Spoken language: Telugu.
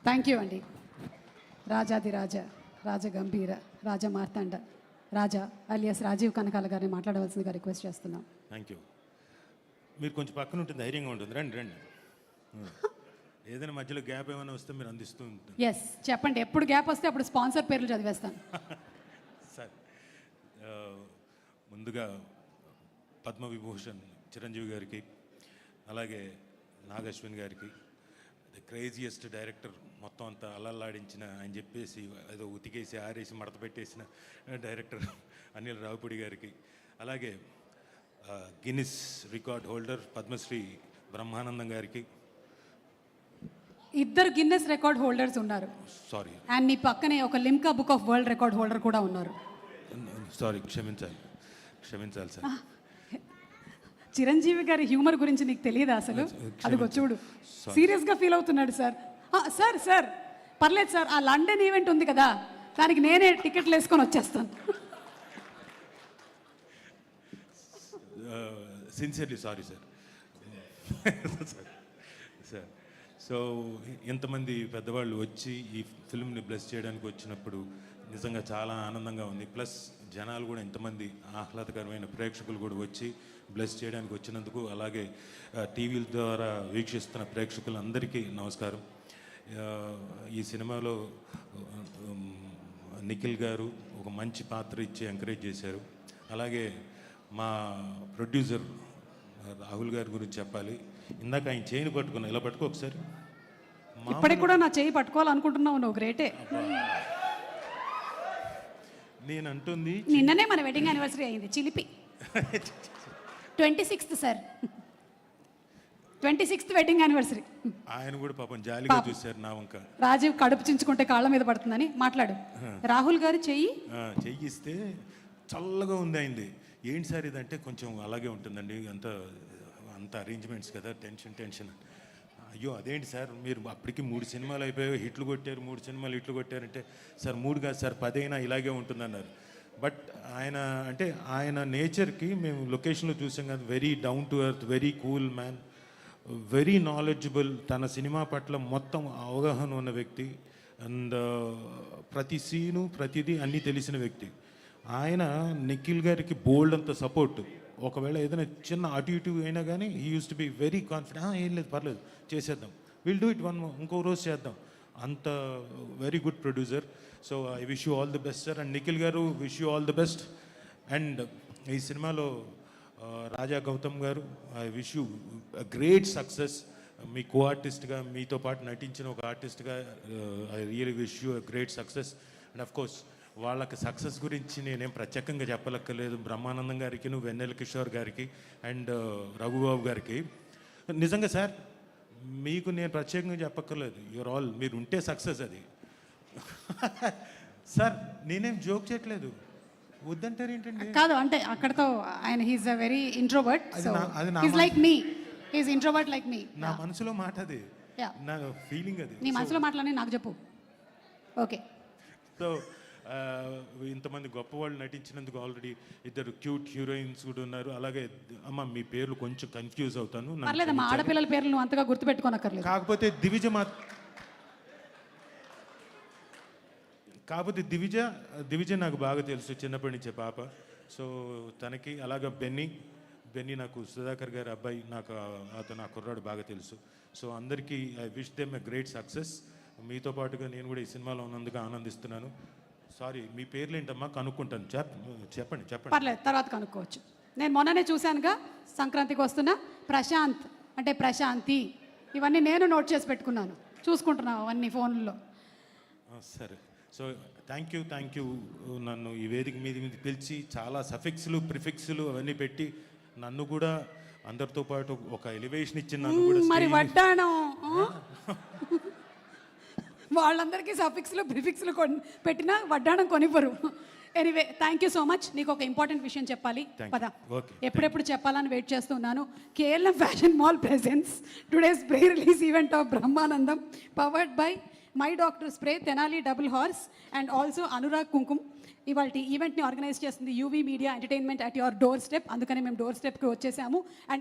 థ్యాంక్ యూ అండి. రాజాదిరాజ, రాజగంభీర, రాజ మార్తాండ, రాజా అలియాస్ రాజీవ్ కనకాల గారిని మాట్లాడవలసిందిగా రిక్వెస్ట్ చేస్తున్నాం. Thank you. మీరు కొంచెం పక్కన ఉంటుంది, ధైర్యంగా ఉంటుంది. రండి రండి. ఏదైనా మధ్యలో గ్యాప్ ఏమైనా వస్తే మీరు అందిస్తూ ఉంటుంది. ఎస్ చెప్పండి, ఎప్పుడు గ్యాప్ వస్తే అప్పుడు స్పాన్సర్ పేర్లు చదివేస్తాను. సార్, ముందుగా పద్మవిభూషణ్ చిరంజీవి గారికి, అలాగే నాగశ్విన్ గారికి, ద క్రేజియస్ట్ డైరెక్టర్, మొత్తం అంతా అల్లల్లాడించిన ఆయన చెప్పేసి ఏదో ఉతికేసి ఆరేసి మడత పెట్టేసిన డైరెక్టర్ అనిల్ రావుపూడి గారికి, అలాగే Guinness record holder Padmashri Brahmanandam గారికి. ఇద్దరు గిన్నెస్ రికార్డ్ హోల్డర్స్ ఉన్నారు. సారీ. అండ్ నీ పక్కనే ఒక Limca book of world record holder కూడా ఉన్నారు. సారీ, క్షమించాలి సార్. చిరంజీవి గారి హ్యూమర్ గురించి నీకు తెలియదా అసలు? అదిగో చూడు, సీరియస్గా ఫీల్ అవుతున్నాడు సార్. సార్ సార్ పర్లేదు సార్, ఆ లండన్ ఈవెంట్ ఉంది కదా, దానికి నేనే టికెట్లు వేసుకొని వచ్చేస్తాను. Sincerely sorry sir. Sir, so ఇంతమంది పెద్దవాళ్ళు వచ్చి ఈ ఫిల్మ్ని బ్లెస్ చేయడానికి వచ్చినప్పుడు నిజంగా చాలా ఆనందంగా ఉంది. ప్లస్ జనాలు కూడా ఇంతమంది ఆహ్లాదకరమైన ప్రేక్షకులు కూడా వచ్చి బ్లెస్ చేయడానికి వచ్చినందుకు, అలాగే టీవీల ద్వారా వీక్షిస్తున్న ప్రేక్షకులందరికీ నమస్కారం. ఈ సినిమాలో నిఖిల్ గారు ఒక మంచి పాత్ర ఇచ్చి ఎంకరేజ్ చేశారు. అలాగే మా ప్రొడ్యూసర్ రాహుల్ గారి గురించి చెప్పాలి. ఇందాక ఆయన చేయిని పట్టుకున్నా, ఇలా పట్టుకో ఒకసారి. ఇప్పటికి కూడా నా చేయి పట్టుకోవాలనుకుంటున్నావు, నువ్వు గ్రేటే. నేను అంటుంది, నిన్ననే మన వెడ్డింగ్ యానివర్సరీ అయింది, చిలిపి. 26th sir, 26th wedding anniversary. ఆయన కూడా పాపం జాలిగా చూశారు నా వంక. రాజీవ్ కడుపు చించుకుంటే కాళ్ళ మీద పడుతుందని మాట్లాడు. రాహుల్ గారు చెయ్యిస్తే చల్లగా ఉంది అయింది. ఏంటి సార్ ఇదంటే, కొంచెం అలాగే ఉంటుందండి, అంత అరేంజ్మెంట్స్ కదా, టెన్షన్. అయ్యో అదేంటి సార్, మీరు అప్పటికి 3 సినిమాలు అయిపోయాయి, హిట్లు కొట్టారు, 3 సినిమాలు హిట్లు కొట్టారంటే, సార్ 3 కాదు సార్ 10 అయినా ఇలాగే ఉంటుందన్నారు. బట్ ఆయన నేచర్కి మేము లొకేషన్లో చూసాం కదా, very down to earth, very cool man, very knowledgeable, తన సినిమా పట్ల మొత్తం అవగాహన ఉన్న వ్యక్తి, అండ్ ప్రతి సీను ప్రతిదీ అన్నీ తెలిసిన వ్యక్తి. ఆయన నిఖిల్ గారికి బోల్డ్ అంత సపోర్ట్. ఒకవేళ ఏదైనా చిన్న అటు ఇటు అయినా కానీ he use to be very confident. ఏం లేదు, పర్లేదు, చేసేద్దాం, విల్ డూ ఇట్ ఇంకో రోజు చేద్దాం. అంత very good producer. So I wish you all the best sir. And Nikhil garu, wish you all the best. And ఈ సినిమాలో Raja Gautam garu, I wish you great success. మీ కో ఆర్టిస్ట్గా, మీతో పాటు నటించిన ఒక ఆర్టిస్ట్గా I really wish you great success. And of course వాళ్ళకి సక్సెస్ గురించి నేనేం ప్రత్యేకంగా చెప్పలక్కర్లేదు. బ్రహ్మానందం గారికి, వెన్నెల కిషోర్ గారికి, అండ్ రఘుబాబు గారికి. నిజంగా సార్, మీకు నేను ప్రత్యేకంగా చెప్పక్కర్లేదు. యూఆర్ ఆల్, మీరు ఉంటే సక్సెస్ అది. సార్ నేనేం జోక్ చేయట్లేదు, వద్దంటారు ఏంటండి? కాదు అంటే అక్కడతో ఆయన he's a very introvert, he's like me, he's introvert like me. నా మనసులో మాట అది, నా ఫీలింగ్ అది. నీ మనసులో మాటలని నాకు చెప్పు. ఓకే. సో ఇంతమంది గొప్ప వాళ్ళు నటించినందుకు ఆల్రెడీ 2 క్యూట్ హీరోయిన్స్ కూడా ఉన్నారు. అలాగే అమ్మ, మీ పేర్లు కొంచెం కన్ఫ్యూజ్ అవుతాను, మా ఆడపిల్లల పేర్లు నువ్వు అంతగా గుర్తుపెట్టుకోనక్కర్లేదు. కాకపోతే దివిజ నాకు బాగా తెలుసు, చిన్నప్పటి నుంచే పాప. సో తనకి, అలాగే బెన్నీ నాకు సుధాకర్ గారి అబ్బాయి, నాకు అతను ఆ కుర్రాడు బాగా తెలుసు. సో అందరికీ I wish them a great success. మీతో పాటుగా నేను కూడా ఈ సినిమాలో ఉన్నందుకు ఆనందిస్తున్నాను. సారీ, మీ పేర్లు ఏంటమ్మా? కనుక్కుంటాను. చెప్పండి. పర్లేదు, తర్వాత కనుక్కోవచ్చు. నేను మొన్ననే చూశానుగా, సంక్రాంతికి వస్తున్నా ప్రశాంత్ అంటే ప్రశాంతి, ఇవన్నీ నేను నోట్ చేసి పెట్టుకున్నాను, చూసుకుంటున్నాను అవన్నీ ఫోన్లో. సరే. So thank you. నన్ను ఈ వేదిక మీద పిలిచి చాలా సఫిక్స్లు, ప్రిఫిక్స్లు అవన్నీ పెట్టి నన్ను కూడా అందరితో పాటు ఒక ఎలివేషన్ ఇచ్చి నన్ను కూడా మరి వడ్డాణం వాళ్ళందరికీ సఫిక్స్లు ప్రిఫిక్స్లు పెట్టినా వడ్డాణం కొనివ్వరు. Anyway, thank you so much. నీకు ఒక ఇంపార్టెంట్ విషయం చెప్పాలి, పద. ఎప్పుడెప్పుడు చెప్పాలని వెయిట్ చేస్తున్నాను. KLM fashion mall presence today's pre release event of Brahmanandam, powered by my doctor spray, Tenali double horse, and also Anurag Kumkum. ఇవాళ ఈవెంట్ని ఆర్గనైజ్ చేస్తుంది UV media entertainment at your door step. అందుకని మేము డోర్ స్టెప్కి వచ్చేసాము. అండ్